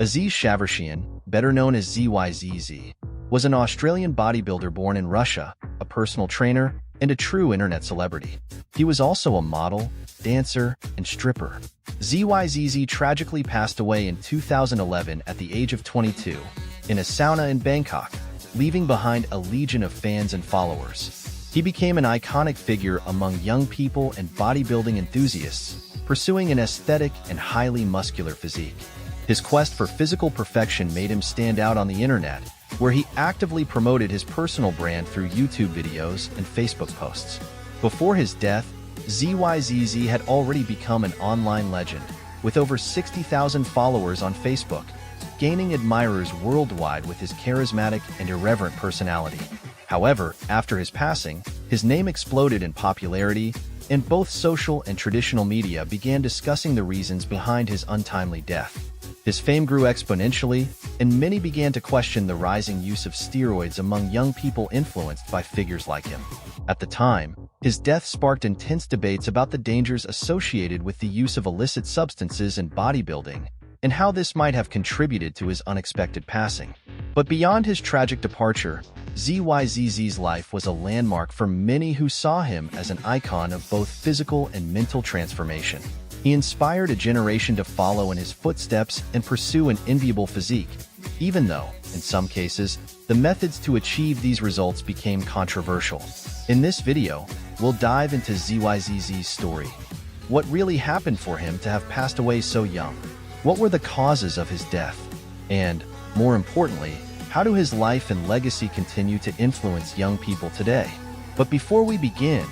Aziz Shavershian, better known as Zyzz, was an Australian bodybuilder born in Russia, a personal trainer, and a true internet celebrity. He was also a model, dancer, and stripper. Zyzz tragically passed away in 2011 at the age of 22 in a sauna in Bangkok, leaving behind a legion of fans and followers. He became an iconic figure among young people and bodybuilding enthusiasts, pursuing an aesthetic and highly muscular physique. His quest for physical perfection made him stand out on the internet, where he actively promoted his personal brand through YouTube videos and Facebook posts. Before his death, Zyzz had already become an online legend, with over 60,000 followers on Facebook, gaining admirers worldwide with his charismatic and irreverent personality. However, after his passing, his name exploded in popularity, and both social and traditional media began discussing the reasons behind his untimely death. His fame grew exponentially, and many began to question the rising use of steroids among young people influenced by figures like him. At the time, his death sparked intense debates about the dangers associated with the use of illicit substances in bodybuilding, and how this might have contributed to his unexpected passing. But beyond his tragic departure, Zyzz's life was a landmark for many who saw him as an icon of both physical and mental transformation. He inspired a generation to follow in his footsteps and pursue an enviable physique, even though, in some cases, the methods to achieve these results became controversial. In this video, we'll dive into Zyzz's story. What really happened for him to have passed away so young? What were the causes of his death? And, more importantly, how do his life and legacy continue to influence young people today? But before we begin,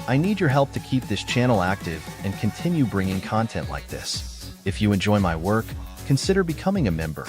I need your help to keep this channel active and continue bringing content like this. If you enjoy my work, consider becoming a member.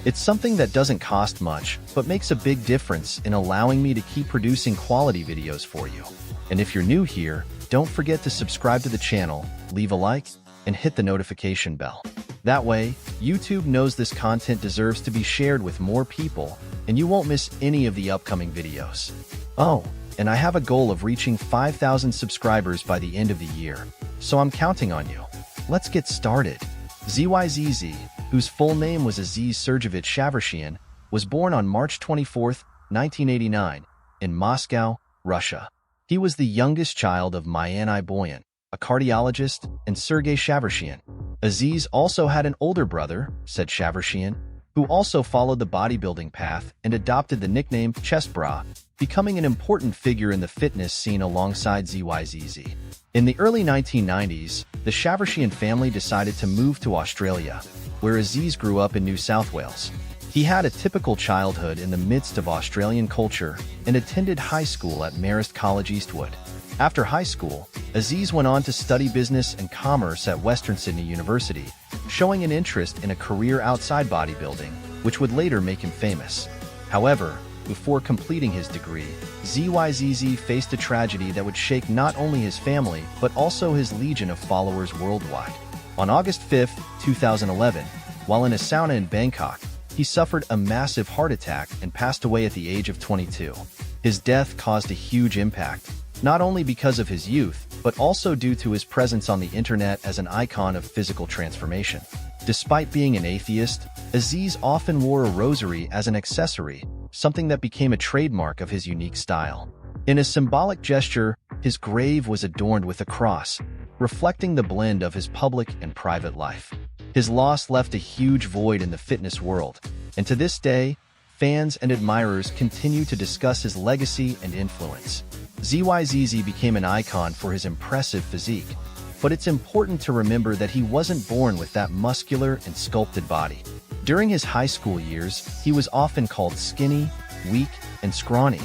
It's something that doesn't cost much, but makes a big difference in allowing me to keep producing quality videos for you. And if you're new here, don't forget to subscribe to the channel, leave a like, and hit the notification bell. That way, YouTube knows this content deserves to be shared with more people, and you won't miss any of the upcoming videos. Oh, and I have a goal of reaching 5,000 subscribers by the end of the year, so I'm counting on you. Let's get started. Zyzz, whose full name was Aziz Shavershian, was born on March 24, 1989, in Moscow, Russia. He was the youngest child of Mayanai Boyan, a cardiologist, and Sergei Shavershian. Aziz also had an older brother, said Shavershian, who also followed the bodybuilding path and adopted the nickname Chest Bra, becoming an important figure in the fitness scene alongside Zyzz. In the early 1990s, the Shavershian family decided to move to Australia, where Aziz grew up in New South Wales. He had a typical childhood in the midst of Australian culture and attended high school at Marist College Eastwood. After high school, Aziz went on to study business and commerce at Western Sydney University, showing an interest in a career outside bodybuilding, which would later make him famous. However, before completing his degree, Zyzz faced a tragedy that would shake not only his family but also his legion of followers worldwide. On August 5, 2011, while in a sauna in Bangkok, he suffered a massive heart attack and passed away at the age of 22. His death caused a huge impact, not only because of his youth, but also due to his presence on the internet as an icon of physical transformation. Despite being an atheist, Aziz often wore a rosary as an accessory, something that became a trademark of his unique style. In a symbolic gesture, his grave was adorned with a cross, reflecting the blend of his public and private life. His loss left a huge void in the fitness world, and to this day, fans and admirers continue to discuss his legacy and influence. Zyzz became an icon for his impressive physique, but it's important to remember that he wasn't born with that muscular and sculpted body. During his high school years, he was often called skinny, weak, and scrawny,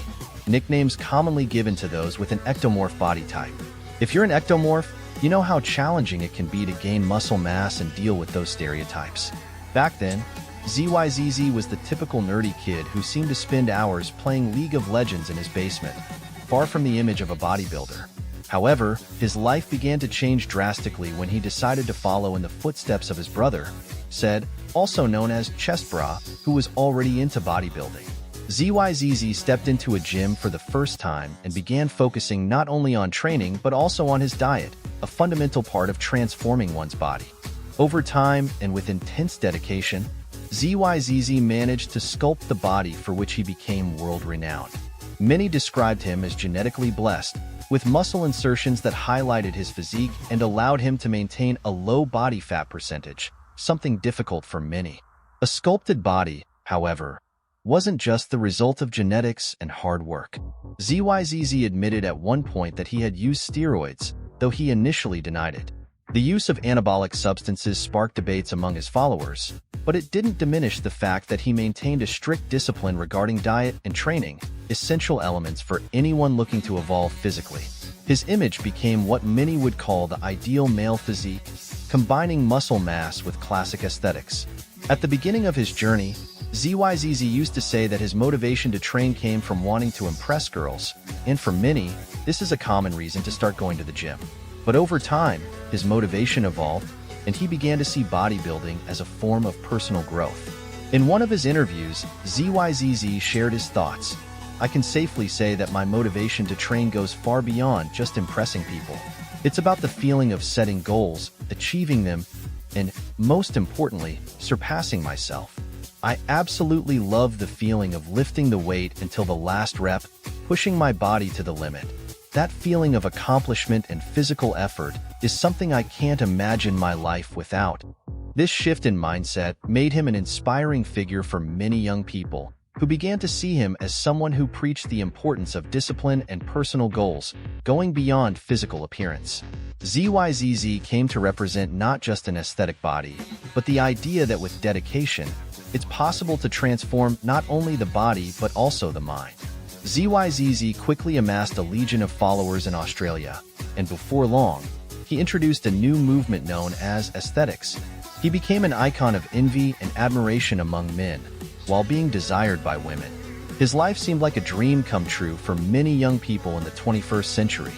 nicknames commonly given to those with an ectomorph body type. If you're an ectomorph, you know how challenging it can be to gain muscle mass and deal with those stereotypes. Back then, Zyzz was the typical nerdy kid who seemed to spend hours playing League of Legends in his basement, far from the image of a bodybuilder. However, his life began to change drastically when he decided to follow in the footsteps of his brother, said, also known as Chest Bra, who was already into bodybuilding. Zyzz stepped into a gym for the first time and began focusing not only on training but also on his diet, a fundamental part of transforming one's body. Over time and with intense dedication, Zyzz managed to sculpt the body for which he became world-renowned. Many described him as genetically blessed, with muscle insertions that highlighted his physique and allowed him to maintain a low body fat percentage, something difficult for many. A sculpted body, however, wasn't just the result of genetics and hard work. Zyzz admitted at one point that he had used steroids, though he initially denied it. The use of anabolic substances sparked debates among his followers, but it didn't diminish the fact that he maintained a strict discipline regarding diet and training, essential elements for anyone looking to evolve physically. His image became what many would call the ideal male physique, combining muscle mass with classic aesthetics. At the beginning of his journey, Zyzz used to say that his motivation to train came from wanting to impress girls, and for many, this is a common reason to start going to the gym. But over time, his motivation evolved, and he began to see bodybuilding as a form of personal growth. In one of his interviews, Zyzz shared his thoughts. "I can safely say that my motivation to train goes far beyond just impressing people. It's about the feeling of setting goals, achieving them, and, most importantly, surpassing myself. I absolutely love the feeling of lifting the weight until the last rep, pushing my body to the limit. That feeling of accomplishment and physical effort is something I can't imagine my life without." This shift in mindset made him an inspiring figure for many young people, who began to see him as someone who preached the importance of discipline and personal goals, going beyond physical appearance. Zyzz came to represent not just an aesthetic body, but the idea that with dedication, it's possible to transform not only the body but also the mind. Zyzz quickly amassed a legion of followers in Australia, and before long, he introduced a new movement known as aesthetics. He became an icon of envy and admiration among men, while being desired by women. His life seemed like a dream come true for many young people in the 21st century.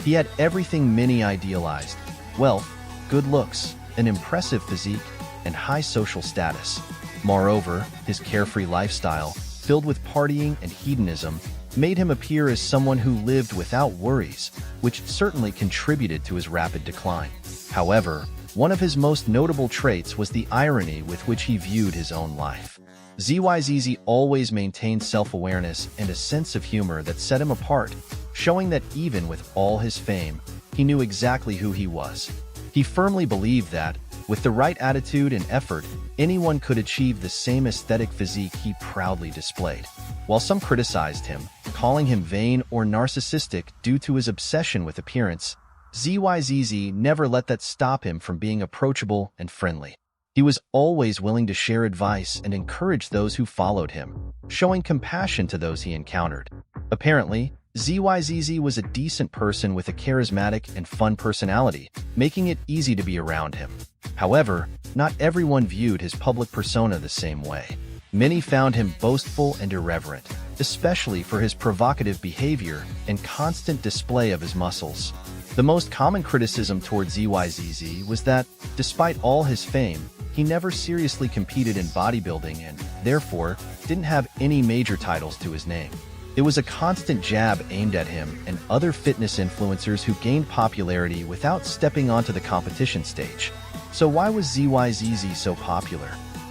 He had everything many idealized: wealth, good looks, an impressive physique, and high social status. Moreover, his carefree lifestyle, filled with partying and hedonism, made him appear as someone who lived without worries, which certainly contributed to his rapid decline. However, one of his most notable traits was the irony with which he viewed his own life. Zyzz always maintained self-awareness and a sense of humor that set him apart, showing that even with all his fame, he knew exactly who he was. He firmly believed that, with the right attitude and effort, anyone could achieve the same aesthetic physique he proudly displayed. While some criticized him, calling him vain or narcissistic due to his obsession with appearance, Zyzz never let that stop him from being approachable and friendly. He was always willing to share advice and encourage those who followed him, showing compassion to those he encountered. Apparently, Zyzz was a decent person with a charismatic and fun personality, making it easy to be around him. However, not everyone viewed his public persona the same way. Many found him boastful and irreverent, especially for his provocative behavior and constant display of his muscles. The most common criticism toward Zyzz was that, despite all his fame, he never seriously competed in bodybuilding and, therefore, didn't have any major titles to his name. It was a constant jab aimed at him and other fitness influencers who gained popularity without stepping onto the competition stage. So why was Zyzz so popular?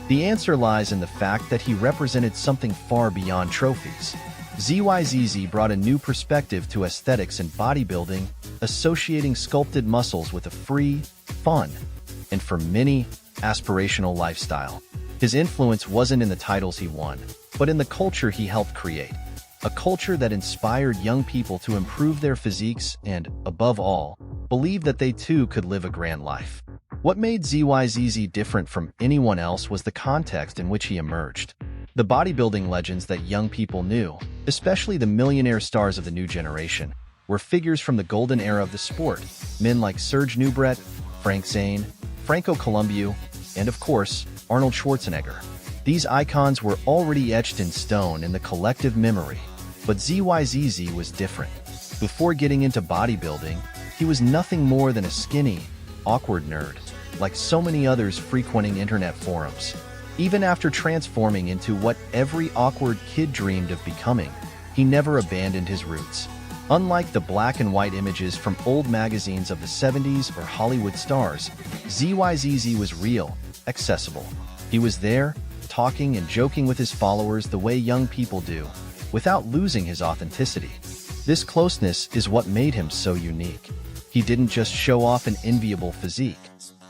The answer lies in the fact that he represented something far beyond trophies. Zyzz brought a new perspective to aesthetics and bodybuilding, associating sculpted muscles with a free, fun, and for many, aspirational lifestyle. His influence wasn't in the titles he won, but in the culture he helped create. A culture that inspired young people to improve their physiques and, above all, believe that they too could live a grand life. What made Zyzz different from anyone else was the context in which he emerged. The bodybuilding legends that young people knew, especially the millionaire stars of the new generation, were figures from the golden era of the sport, men like Serge Nubret, Frank Zane, Franco Columbu, and of course, Arnold Schwarzenegger. These icons were already etched in stone in the collective memory, but Zyzz was different. Before getting into bodybuilding, he was nothing more than a skinny, awkward nerd, like so many others frequenting internet forums. Even after transforming into what every awkward kid dreamed of becoming, he never abandoned his roots. Unlike the black and white images from old magazines of the 70s or Hollywood stars, Zyzz was real, accessible. He was there, talking and joking with his followers the way young people do, without losing his authenticity. This closeness is what made him so unique. He didn't just show off an enviable physique,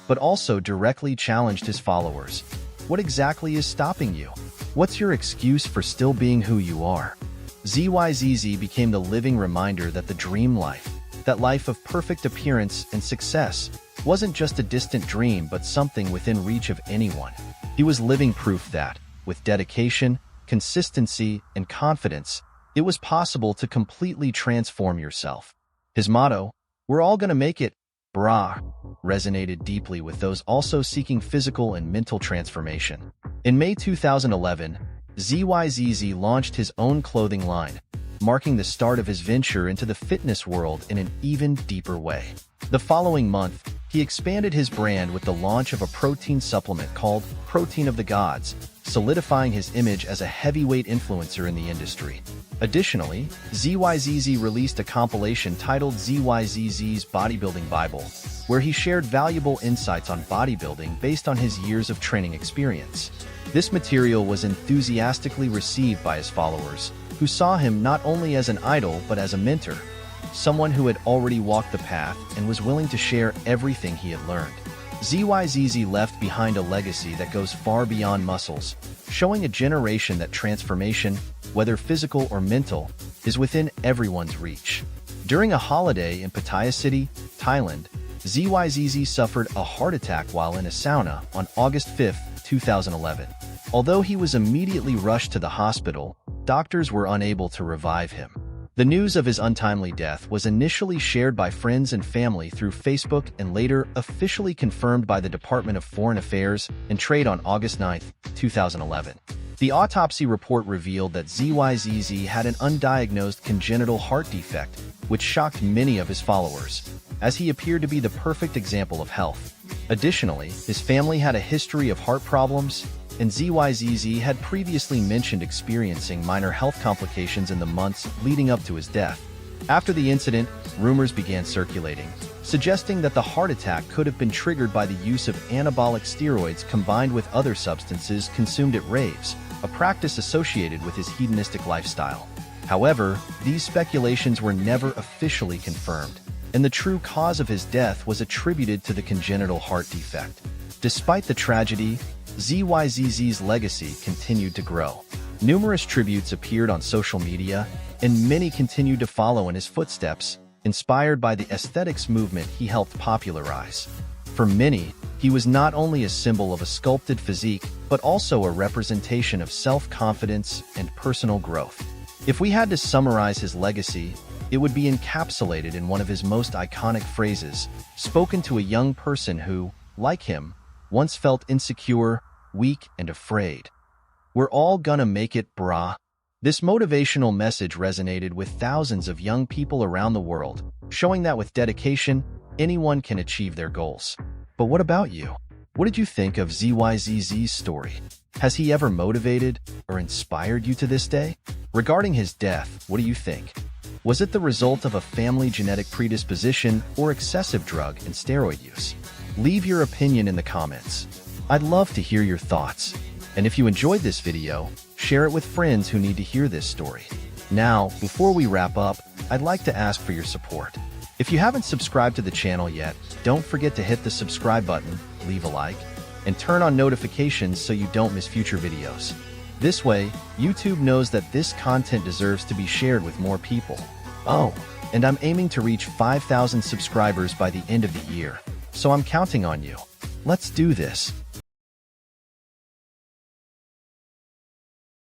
but also directly challenged his followers. What exactly is stopping you? What's your excuse for still being who you are? Zyzz became the living reminder that the dream life, that life of perfect appearance and success, wasn't just a distant dream but something within reach of anyone. He was living proof that, with dedication, consistency, and confidence, it was possible to completely transform yourself. His motto, "We're all gonna make it, brah," resonated deeply with those also seeking physical and mental transformation. In May 2011, Zyzz launched his own clothing line, marking the start of his venture into the fitness world in an even deeper way. The following month, he expanded his brand with the launch of a protein supplement called Protein of the Gods, solidifying his image as a heavyweight influencer in the industry. Additionally, Zyzz released a compilation titled Zyzz's Bodybuilding Bible, where he shared valuable insights on bodybuilding based on his years of training experience. This material was enthusiastically received by his followers, who saw him not only as an idol but as a mentor, someone who had already walked the path and was willing to share everything he had learned. Zyzz left behind a legacy that goes far beyond muscles, showing a generation that transformation, whether physical or mental, is within everyone's reach. During a holiday in Pattaya City, Thailand, Zyzz suffered a heart attack while in a sauna on August 5, 2011. Although he was immediately rushed to the hospital, doctors were unable to revive him. The news of his untimely death was initially shared by friends and family through Facebook and later officially confirmed by the Department of Foreign Affairs and Trade on August 9, 2011. The autopsy report revealed that Zyzz had an undiagnosed congenital heart defect, which shocked many of his followers, as he appeared to be the perfect example of health. Additionally, his family had a history of heart problems, and Zyzz had previously mentioned experiencing minor health complications in the months leading up to his death. After the incident, rumors began circulating, suggesting that the heart attack could have been triggered by the use of anabolic steroids combined with other substances consumed at raves, a practice associated with his hedonistic lifestyle. However, these speculations were never officially confirmed, and the true cause of his death was attributed to the congenital heart defect. Despite the tragedy, Zyzz's legacy continued to grow. Numerous tributes appeared on social media, and many continued to follow in his footsteps, inspired by the aesthetics movement he helped popularize. For many, he was not only a symbol of a sculpted physique, but also a representation of self-confidence and personal growth. If we had to summarize his legacy, it would be encapsulated in one of his most iconic phrases, spoken to a young person who, like him, once felt insecure, weak, and afraid. "We're all gonna make it, brah." This motivational message resonated with thousands of young people around the world, showing that with dedication, anyone can achieve their goals. But what about you? What did you think of Zyzz's story? Has he ever motivated or inspired you to this day? Regarding his death, what do you think? Was it the result of a family genetic predisposition or excessive drug and steroid use? Leave your opinion in the comments. I'd love to hear your thoughts. And if you enjoyed this video, share it with friends who need to hear this story. Now, before we wrap up, I'd like to ask for your support. If you haven't subscribed to the channel yet, don't forget to hit the subscribe button, leave a like, and turn on notifications so you don't miss future videos. This way, YouTube knows that this content deserves to be shared with more people. Oh, and I'm aiming to reach 5,000 subscribers by the end of the year, so I'm counting on you. Let's do this.